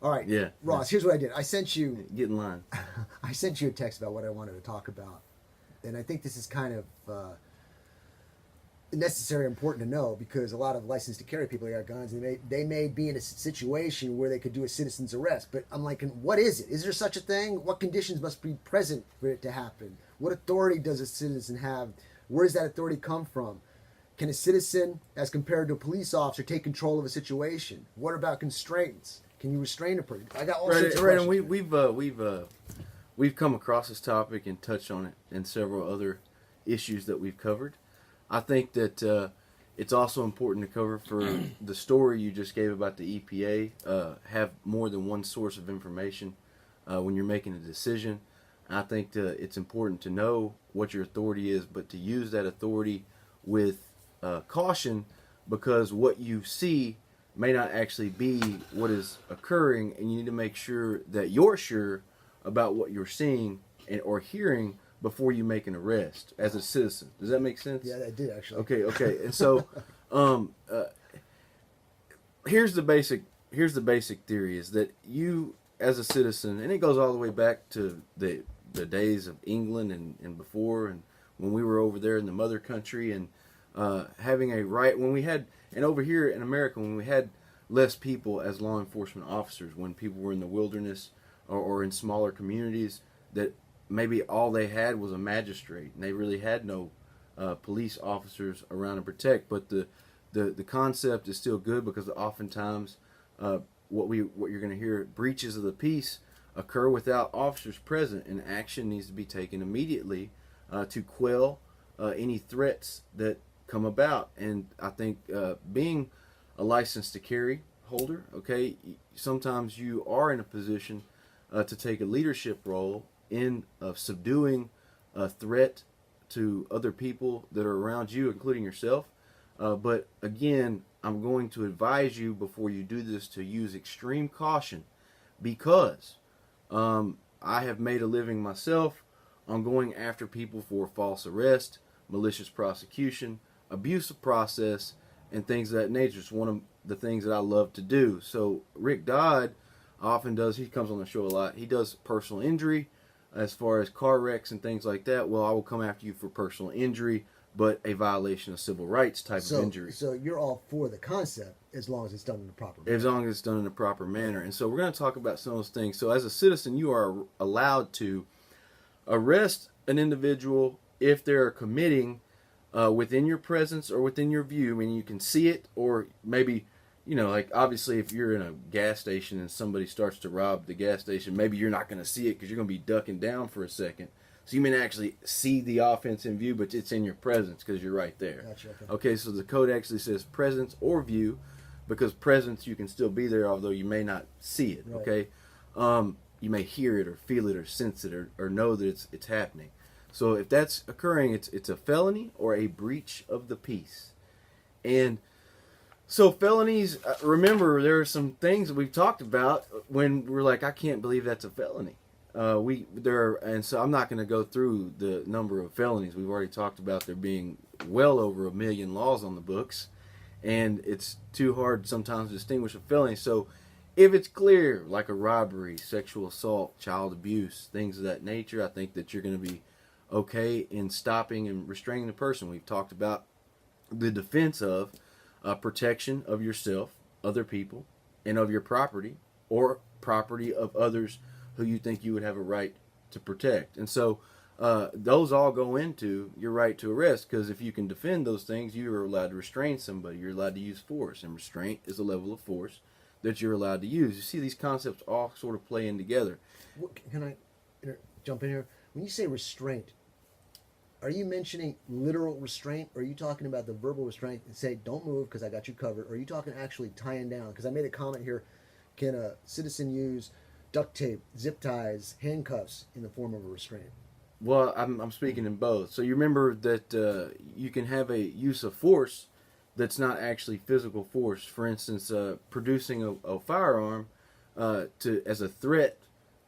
All right, Yeah. Ross. Here's what I did. I sent you. Get in line. I sent you a text about what I wanted to talk about, and I think this is kind of necessary, important to know because a lot of licensed to carry people got guns, and they may be in a situation where they could do a citizen's arrest. But I'm like, what is it? Is there such a thing? What conditions must be present for it to happen? What authority does a citizen have? Where does that authority come from? Can a citizen, as compared to a police officer, take control of a situation? What about constraints? Can you restrain a person? I got all sorts of Right, questions. and we've come across this topic and touched on it in several other issues that we've covered. I think that it's also important to cover for the story you just gave about the EPA. Have more than one source of information when you're making a decision. I think that it's important to know what your authority is, but to use that authority with caution, because what you see may not actually be what is occurring, and you need to make sure that you're sure about what you're seeing or hearing before you make an arrest as a citizen. Does that make sense? Yeah, that did actually. Okay. And so, here's the basic theory: is that you, as a citizen, and it goes all the way back to the days of England and before, and when we were over there in the mother country, and having a right when we had, and over here in America when we had less people as law enforcement officers, when people were in the wilderness or in smaller communities, that maybe all they had was a magistrate, and they really had no police officers around to protect. But the concept is still good, because oftentimes what you're going to hear, breaches of the peace occur without officers present, and action needs to be taken immediately to quell any threats that come about. And I think being a license to carry holder, okay, sometimes you are in a position to take a leadership role in subduing a threat to other people that are around you, including yourself. But again, I'm going to advise you before you do this to use extreme caution, because I have made a living myself on going after people for false arrest, malicious prosecution, abuse of process, and things of that nature. It's one of the things that I love to do. So Rick Dodd often does, he comes on the show a lot, he does personal injury as far as car wrecks and things like that. Well, I will come after you for personal injury, but a violation of civil rights type of injury. So you're all for the concept as long as it's done in the proper manner. As long as it's done in the proper manner. And so we're going to talk about some of those things. So as a citizen, you are allowed to arrest an individual if they're committing within your presence or within your view. I mean, you can see it, or maybe, like obviously if you're in a gas station and somebody starts to rob the gas station, maybe you're not going to see it because you're going to be ducking down for a second. So you may not actually see the offense in view, but it's in your presence because you're right there. Gotcha, okay, so the code actually says presence or view, because presence you can still be there, although you may not see it. Right. Okay, you may hear it or feel it or sense it or know that it's happening. So if that's occurring, it's a felony or a breach of the peace. And so felonies, remember, there are some things that we've talked about when we're like, I can't believe that's a felony. And so I'm not going to go through the number of felonies. We've already talked about there being well over 1 million laws on the books, and it's too hard sometimes to distinguish a felony. So if it's clear, like a robbery, sexual assault, child abuse, things of that nature, I think that you're going to be okay in stopping and restraining the person. We've talked about the defense of protection of yourself, other people, and of your property, or property of others who you think you would have a right to protect. And so those all go into your right to arrest, because if you can defend those things, you are allowed to restrain somebody. You're allowed to use force, and restraint is a level of force that you're allowed to use. You see, these concepts all sort of play in together. Can I jump in here? When you say restraint, are you mentioning literal restraint, or are you talking about the verbal restraint and say, don't move because I got you covered? Or are you talking actually tying down? Because I made a comment here, can a citizen use duct tape, zip ties, handcuffs in the form of a restraint? Well, I'm speaking in both. So you remember that you can have a use of force that's not actually physical force. For instance, producing a firearm as a threat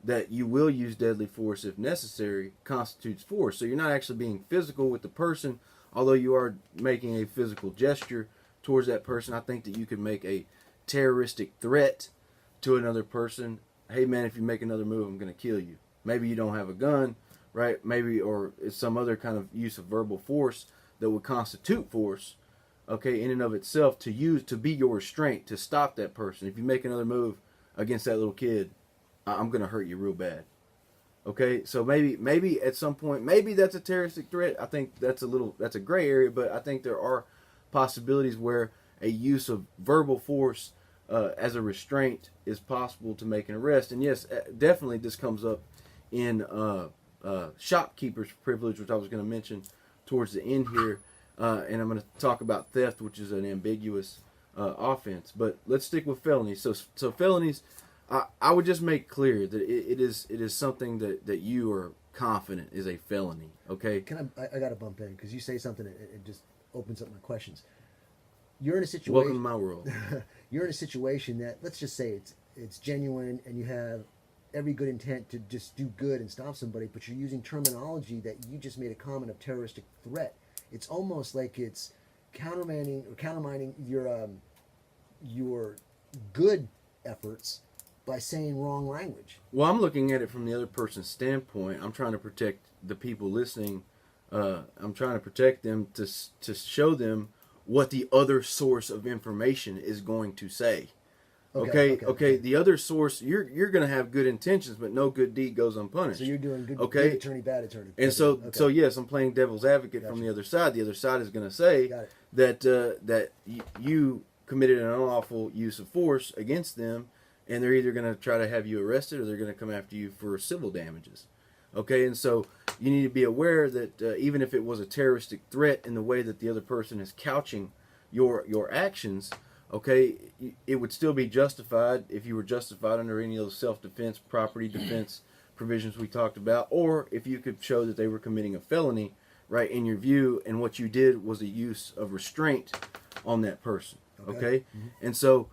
that you will use deadly force if necessary constitutes force. So you're not actually being physical with the person, although you are making a physical gesture towards that person. I think that you could make a terroristic threat to another person, hey man, if you make another move, I'm going to kill you. Maybe you don't have a gun, right? Maybe, or it's some other kind of use of verbal force that would constitute force, okay, in and of itself, to use to be your restraint, to stop that person. If you make another move against that little kid, I'm going to hurt you real bad. Okay, so maybe at some point, maybe that's a terroristic threat. I think that's a gray area, but I think there are possibilities where a use of verbal force as a restraint is possible to make an arrest. And yes, definitely this comes up in shopkeeper's privilege, which I was going to mention towards the end here, and I'm going to talk about theft, which is an ambiguous offense. But let's stick with felonies. So felonies. I would just make clear that it is something that you are confident is a felony. Okay. Can I got to bump in because you say something it just opens up my questions. You're in a situation. Welcome to my world. You're in a situation that, let's just say it's genuine and you have every good intent to just do good and stop somebody, but you're using terminology that you just made a comment of terroristic threat. It's almost like it's countermining your good efforts by saying wrong language. Well, I'm looking at it from the other person's standpoint. I'm trying to protect the people listening. I'm trying to protect them to show them what the other source of information is going to say. Okay. The other source, you're going to have good intentions, but no good deed goes unpunished. So you're doing good attorney, bad attorney. And so yes, I'm playing devil's advocate from the other side. The other side is going to say that you committed an unlawful use of force against them, and they're either going to try to have you arrested or they're going to come after you for civil damages. Okay, and so you need to be aware that even if it was a terroristic threat in the way that the other person is couching your actions, okay, it would still be justified if you were justified under any of those self-defense, property defense provisions we talked about, or if you could show that they were committing a felony, right, in your view, and what you did was a use of restraint on that person. Okay? Mm-hmm. And so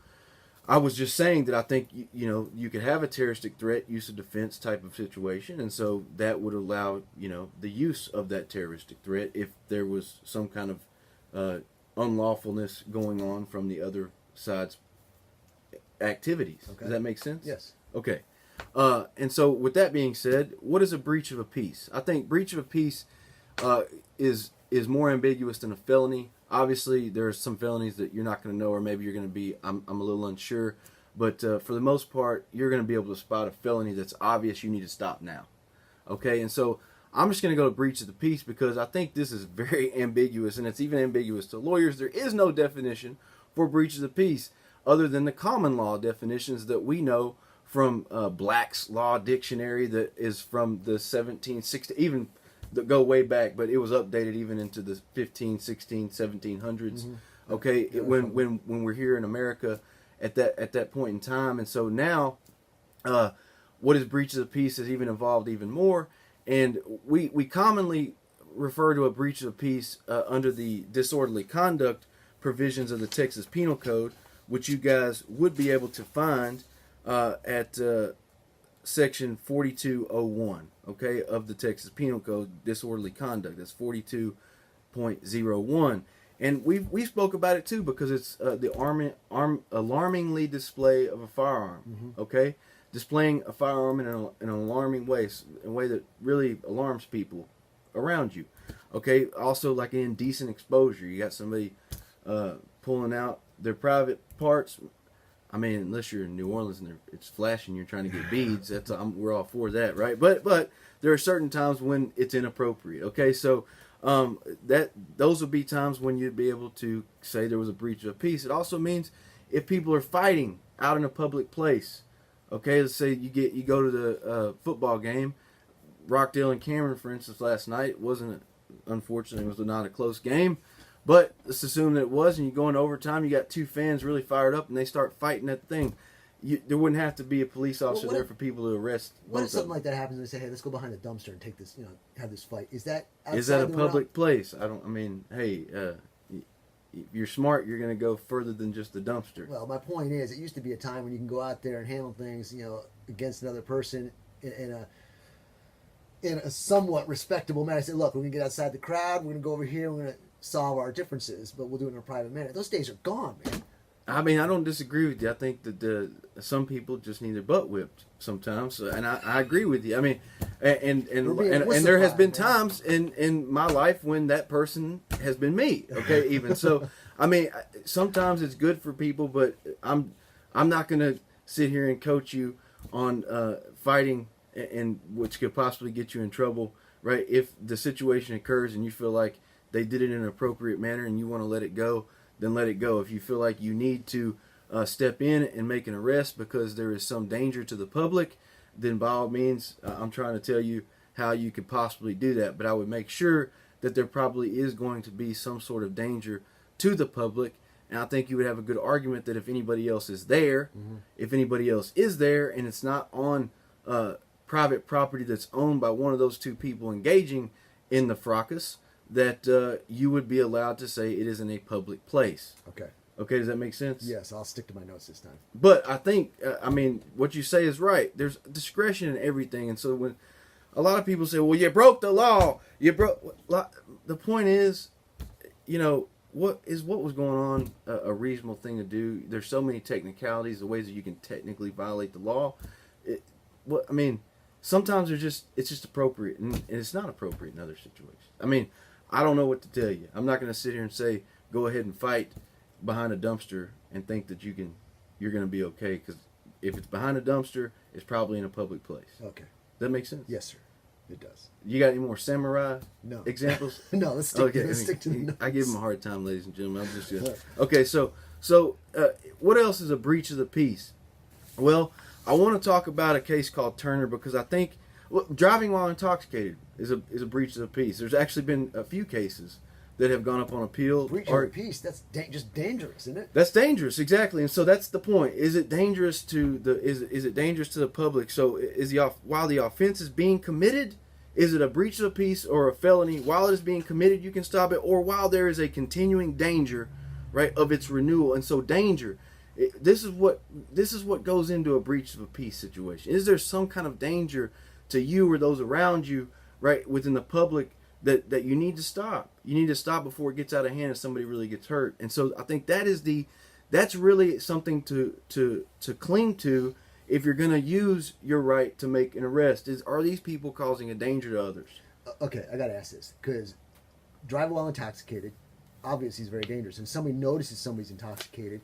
I was just saying that I think you could have a terroristic threat, use of defense type of situation, and so that would allow the use of that terroristic threat if there was some kind of unlawfulness going on from the other side's activities. Okay. Does that make sense? Yes. Okay. And so with that being said, what is a breach of a peace? I think breach of a peace is more ambiguous than a felony. Obviously, there are some felonies that you're not going to know, or maybe you're going to be, I'm a little unsure. But for the most part, you're going to be able to spot a felony that's obvious you need to stop now. Okay, and so I'm just going to go to breach of the peace because I think this is very ambiguous, and it's even ambiguous to lawyers. There is no definition for breach of the peace other than the common law definitions that we know from Black's Law Dictionary that is from the 1760s, even that go way back, but it was updated even into the 15, 16, 1700s. Mm-hmm. Okay, when we're here in America at that point in time, and so now, what is breach of the peace has even evolved even more, and we commonly refer to a breach of the peace under the disorderly conduct provisions of the Texas Penal Code, which you guys would be able to find at Section 4201, okay, of the Texas Penal Code, disorderly conduct. That's 42.01. And we spoke about it too because it's the alarmingly display of a firearm, mm-hmm. okay? Displaying a firearm in an alarming way, in a way that really alarms people around you, okay? Also, like an indecent exposure. You got somebody pulling out their private parts. I mean, unless you're in New Orleans and it's flashing, you're trying to get beads. We're all for that, right? But there are certain times when it's inappropriate. Okay, so those would be times when you'd be able to say there was a breach of peace. It also means if people are fighting out in a public place. Okay, let's say you go to the football game, Rockdale and Cameron, for instance, last night unfortunately, it was not a close game. But let's assume that it was, and you go in overtime, you got two fans really fired up, and they start fighting that thing. There wouldn't have to be a police officer there for people to arrest. What if something like that happens and they say, hey, let's go behind the dumpster and take this, have this fight? Is that a public place? Hey, if you're smart, you're going to go further than just the dumpster. Well, my point is, it used to be a time when you can go out there and handle things, against another person in a somewhat respectable manner. I say, look, we're going to get outside the crowd, we're going to go over here, we're going to solve our differences, but we'll do it in a private manner. Those days are gone, man. I mean, I don't disagree with you. I think that some people just need their butt whipped sometimes, and I agree with you. I mean, and there has been times in my life when that person has been me. Okay, even so, I mean, sometimes it's good for people, but I'm not going to sit here and coach you on fighting, and which could possibly get you in trouble, right? If the situation occurs and you feel like they did it in an appropriate manner and you want to let it go, then let it go. If you feel like you need to step in and make an arrest because there is some danger to the public, then by all means, I'm trying to tell you how you could possibly do that. But I would make sure that there probably is going to be some sort of danger to the public. And I think you would have a good argument that if anybody else is there, and it's not on private property that's owned by one of those two people engaging in the fracas, that you would be allowed to say it is in a public place. Okay. Okay, does that make sense? Yes, I'll stick to my notes this time. But I think, I mean, what you say is right. There's discretion in everything. And so when a lot of people say, well, you broke the law, the point is, what was going on a reasonable thing to do? There's so many technicalities, the ways that you can technically violate the law. Sometimes it's just appropriate, and it's not appropriate in other situations. I mean, I don't know what to tell you. I'm not going to sit here and say go ahead and fight behind a dumpster and think that you're going to be okay, because if it's behind a dumpster, it's probably in a public place. Okay. Does that make sense? Yes, sir. It does. You got any more samurai examples? No, let's stick to the notes. I give them a hard time, ladies and gentlemen. I'm just okay. So what else is a breach of the peace? Well, I want to talk about a case called Turner because I think driving while intoxicated is a breach of the peace. There's actually been a few cases that have gone up on appeal. Breach of the peace, that's just dangerous, isn't it? That's dangerous, exactly. And so that's the point. Is it dangerous to it dangerous to the public? So while the offense is being committed, is it a breach of the peace or a felony? While it is being committed, you can stop it, or while there is a continuing danger, right, of its renewal. And so danger, this is what goes into a breach of a peace situation. Is there some kind of danger to you or those around you, right, within the public, that you need to stop? You need to stop before it gets out of hand and somebody really gets hurt. And so I think that's really something to cling to if you're going to use your right to make an arrest. Are these people causing a danger to others? Okay, I got to ask this, because driving while intoxicated, obviously is very dangerous. And somebody notices somebody's intoxicated,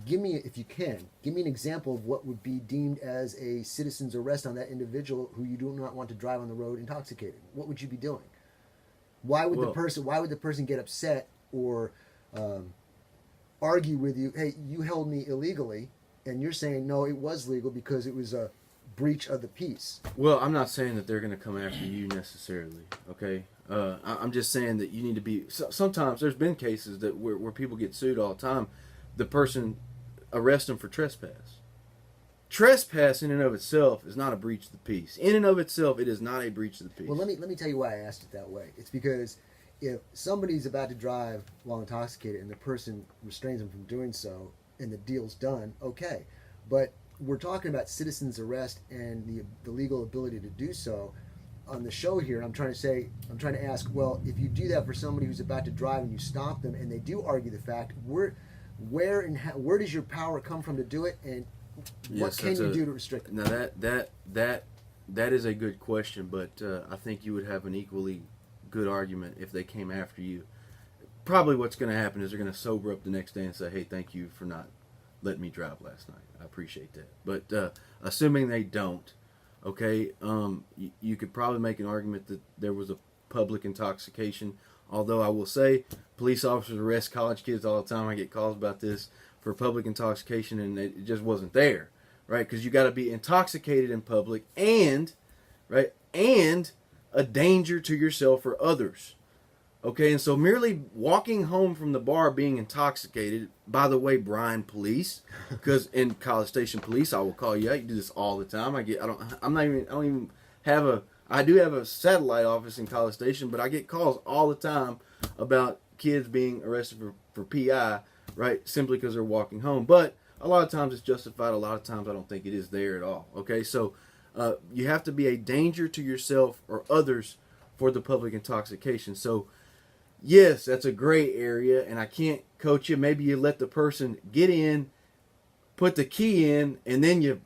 if you can, give me an example of what would be deemed as a citizen's arrest on that individual who you do not want to drive on the road intoxicated. What would you be doing? Why would the person get upset or argue with you? Hey, you held me illegally, and you're saying no, it was legal because it was a breach of the peace. Well, I'm not saying that they're going to come after you necessarily. Okay, I'm just saying that you need to be. Sometimes there's been cases that where people get sued all the time. The person arrests them for trespass. Trespass in and of itself is not a breach of the peace. In and of itself, it is not a breach of the peace. Well, let me tell you why I asked it that way. It's because if somebody's about to drive while intoxicated and the person restrains them from doing so and the deal's done, okay. But we're talking about citizen's arrest and the legal ability to do so. On the show here, I'm trying to ask, well, if you do that for somebody who's about to drive and you stop them and they do argue the fact, where does your power come from to do it, and what can you do to restrict it? Now that is a good question, but I think you would have an equally good argument if they came after you. Probably what's going to happen is they're going to sober up the next day and say, hey, thank you for not letting me drive last night. I appreciate that. But assuming they don't, okay, you could probably make an argument that there was a public intoxication. Although I will say, police officers arrest college kids all the time. I get calls about this for public intoxication, and it just wasn't there, right? Because you got to be intoxicated in public and a danger to yourself or others. Okay, and so merely walking home from the bar being intoxicated, by the way, Bryan Police, because in College Station Police, I will call you out. You do this all the time. I do have a satellite office in College Station, but I get calls all the time about kids being arrested for PI, right? Simply because they're walking home. But a lot of times it's justified. A lot of times I don't think it is there at all. Okay, so you have to be a danger to yourself or others for the public intoxication. So yes, that's a gray area, and I can't coach you. Maybe you let the person get in, put the key in, and then you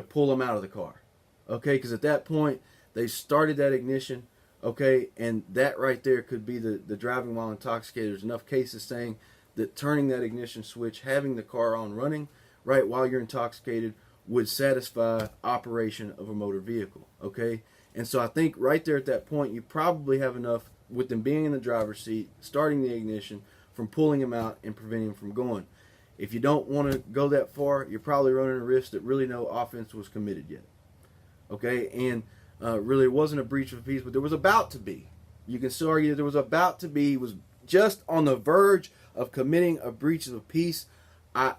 pull them out of the car, okay? Because at that point they started that ignition, okay, and that right there could be the driving while intoxicated. There's enough cases saying that turning that ignition switch, having the car on running, right, while you're intoxicated, would satisfy operation of a motor vehicle, okay? And so I think right there at that point, you probably have enough with them being in the driver's seat, starting the ignition, from pulling them out and preventing them from going. If you don't want to go that far, you're probably running a risk that really no offense was committed yet, okay? And really it wasn't a breach of peace, but there was about to be. You can still argue that there was about to be. He was just on the verge of committing a breach of peace. I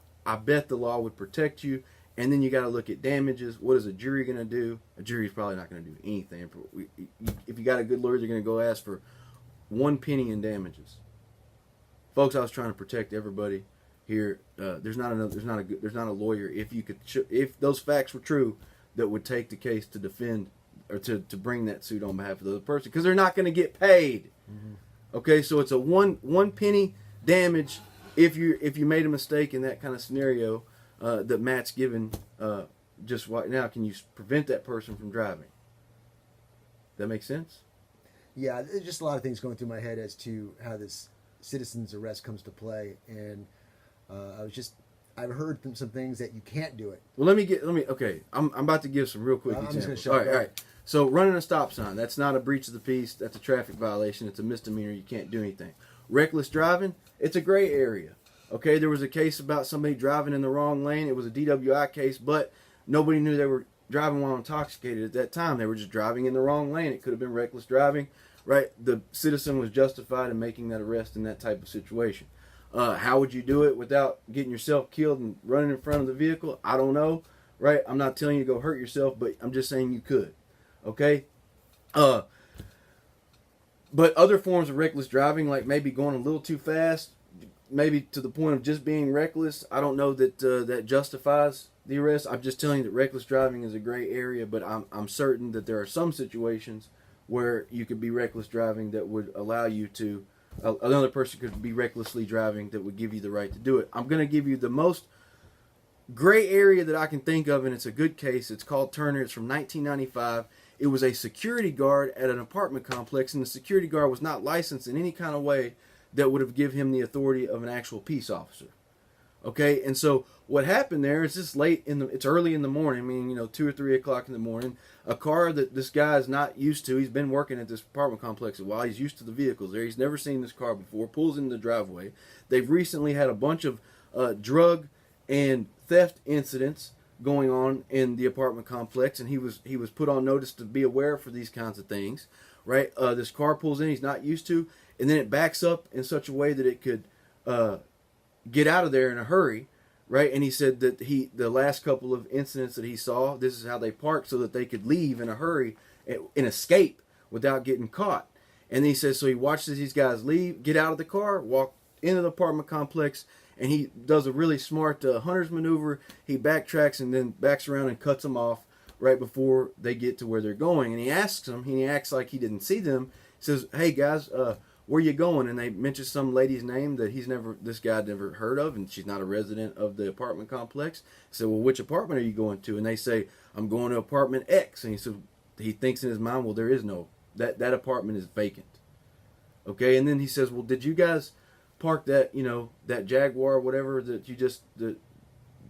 bet the law would protect you. And then you got to look at damages. What is a jury going to do? A jury's probably not going to do anything. If you got a good lawyer, they're going to go ask for 1 penny in damages. Folks, I was trying to protect everybody here. There's not a lawyer, if those facts were true, that would take the case to defend or to bring that suit on behalf of the other person, because they're not going to get paid. Mm-hmm. Okay, so it's a one penny damage if you made a mistake in that kind of scenario. That Matt's given just right now. Can you prevent that person from driving? That makes sense? Yeah, there's just a lot of things going through my head as to how this citizen's arrest comes to play, and I've heard some things that you can't do it. Well, okay. I'm about to give some real quick examples. Just gonna all right. So running a stop sign, that's not a breach of the peace. That's a traffic violation. It's a misdemeanor. You can't do anything. Reckless driving, it's a gray area. Okay, there was a case about somebody driving in the wrong lane. It was a DWI case, but nobody knew they were driving while intoxicated at that time. They were just driving in the wrong lane. It could have been reckless driving, right? The citizen was justified in making that arrest in that type of situation. How would you do it without getting yourself killed and running in front of the vehicle? I don't know, right? I'm not telling you to go hurt yourself, but I'm just saying you could, okay? But other forms of reckless driving, like maybe going a little too fast, maybe to the point of just being reckless, I don't know that that justifies the arrest. I'm just telling you that reckless driving is a gray area, but I'm certain that there are some situations where you could be reckless driving that would allow you to, another person could be recklessly driving that would give you the right to do it. I'm going to give you the most gray area that I can think of, and it's a good case. It's called Turner. It's from 1995. It was a security guard at an apartment complex, and the security guard was not licensed in any kind of way that would have given him the authority of an actual peace officer. Okay, and so what happened there is it's early in the morning, I mean, 2 or 3 o'clock in the morning, a car that this guy is not used to. He's been working at this apartment complex a while. He's used to the vehicles there. He's never seen this car before. Pulls into the driveway. They've recently had a bunch of drug and theft incidents going on in the apartment complex, and he was put on notice to be aware for these kinds of things. Right, this car pulls in. He's not used to. And then it backs up in such a way that it could get out of there in a hurry, right? And he said that the last couple of incidents that he saw, this is how they parked so that they could leave in a hurry and escape without getting caught. And he says, so he watches these guys leave, get out of the car, walk into the apartment complex, and he does a really smart hunter's maneuver. He backtracks and then backs around and cuts them off right before they get to where they're going. And he asks them, he acts like he didn't see them. He says, hey guys, where you going? And they mention some lady's name that this guy never heard of, and she's not a resident of the apartment complex. He said, well, which apartment are you going to? And they say, I'm going to apartment X. And he thinks in his mind, well, there is no, that apartment is vacant. Okay, and then he says, well, did you guys park that, that Jaguar or whatever that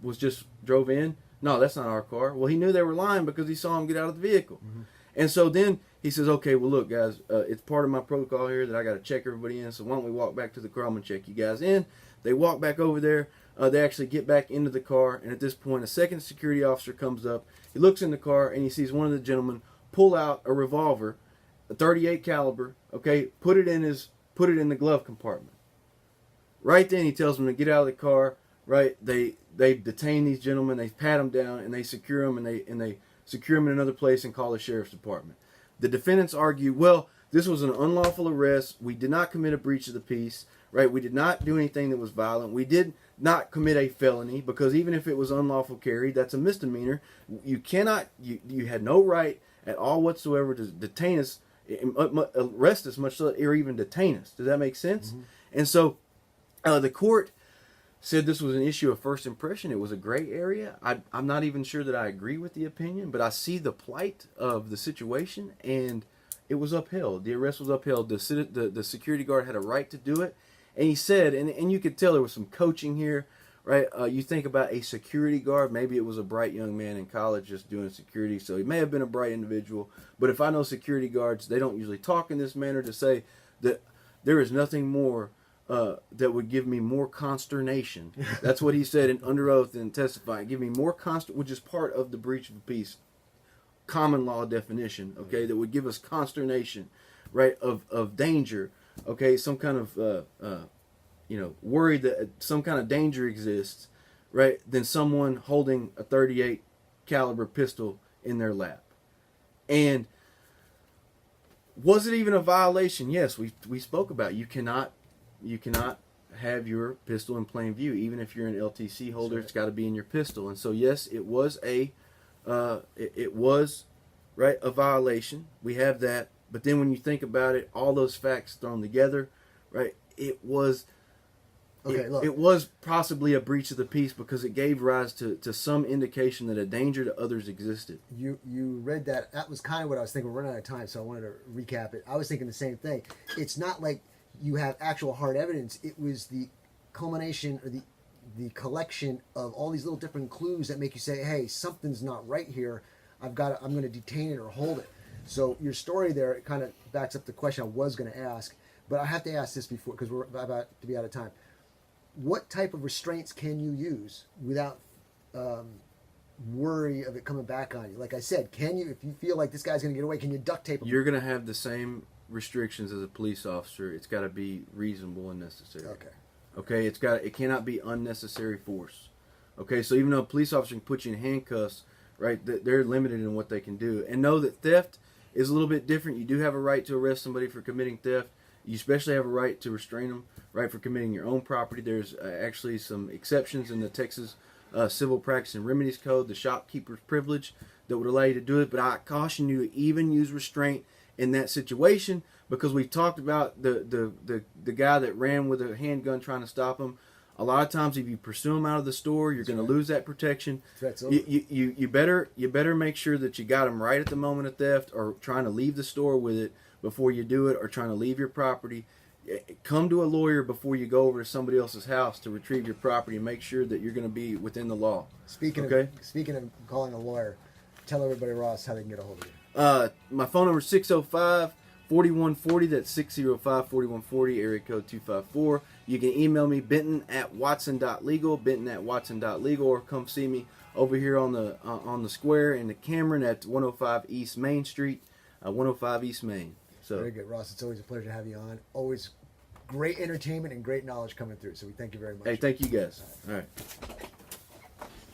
was just drove in? No, that's not our car. Well, he knew they were lying because he saw him get out of the vehicle. Mm-hmm. And so then he says, okay, well, look, guys, it's part of my protocol here that I got to check everybody in. So why don't we walk back to the car? I'm going to check you guys in. They walk back over there. They actually get back into the car. And at this point, a second security officer comes up. He looks in the car, and he sees one of the gentlemen pull out a revolver, a .38 caliber, okay, put it in the glove compartment. Right then, he tells them to get out of the car. Right, they detain these gentlemen. They pat them down, and they secure them, and they secure them in another place and call the sheriff's department. The defendants argue, well, this was an unlawful arrest. We did not commit a breach of the peace. Right, we did not do anything that was violent. We did not commit a felony, because even if it was unlawful carry, that's a misdemeanor. You had no right at all whatsoever to detain us arrest us, much less or even detain us. Does that make sense? And so the court said this was an issue of first impression. It was a gray area. I'm not even sure that I agree with the opinion, but I see the plight of the situation, and it was upheld. The arrest was upheld. The security guard had a right to do it, and he said, and you could tell there was some coaching here, right? You think about a security guard. Maybe it was a bright young man in college just doing security, so he may have been a bright individual. But if I know security guards, they don't usually talk in this manner to say that there is nothing more that would give me more consternation. That's what he said in under oath and testifying. Give me more which is part of the breach of the peace common law definition. Okay, that would give us consternation, right? Of danger. Okay, some kind of worry that some kind of danger exists, right? Than someone holding a .38 caliber pistol in their lap. And was it even a violation? Yes, we spoke about it. You cannot have your pistol in plain view, even if you're an LTC holder. Right. It's got to be in your pistol. And so, yes, it was a violation. We have that. But then when you think about it, all those facts thrown together, right? It was possibly a breach of the peace because it gave rise to some indication that a danger to others existed. You read that. That was kind of what I was thinking. We're running out of time, so I wanted to recap it. I was thinking the same thing. It's not like you have actual hard evidence. It was the culmination or the collection of all these little different clues that make you say, hey, something's not right here. I'm going to detain it or hold it. So your story there, it kind of backs up the question I was going to ask, but I have to ask this before because we're about to be out of time. What type of restraints can you use without worry of it coming back on you? Like I said, can you, if you feel like this guy's going to get away, can you duct tape him? You're going to have the same restrictions as a police officer. It's got to be reasonable and necessary. Okay. It cannot be unnecessary force. Okay. So even though a police officer can put you in handcuffs, right, they're limited in what they can do. And know that theft is a little bit different. You do have a right to arrest somebody for committing theft. You especially have a right to restrain them, right, for committing your own property. There's actually some exceptions in the Texas Civil Practice and Remedies Code, the shopkeeper's privilege, that would allow you to do it. But I caution you to even use restraint in that situation, because we talked about the guy that ran with a handgun trying to stop him. A lot of times, if you pursue him out of the store, you're going to lose that protection. You better make sure that you got him right at the moment of theft, or trying to leave the store with it before you do it, or trying to leave your property. Come to a lawyer before you go over to somebody else's house to retrieve your property, and make sure that you're going to be within the law. Speaking of calling a lawyer, tell everybody, Ross, how they can get a hold of you. My phone number is 605-4140. That's 605-4140, area code 254. You can email me, benton@watson.legal, benton@watson.legal, or come see me over here on the square in the Cameron at 105 East Main Street, 105 East Main. So very good, Ross. It's always a pleasure to have you on. Always great entertainment and great knowledge coming through. So we thank you very much. Hey, thank you guys. All right.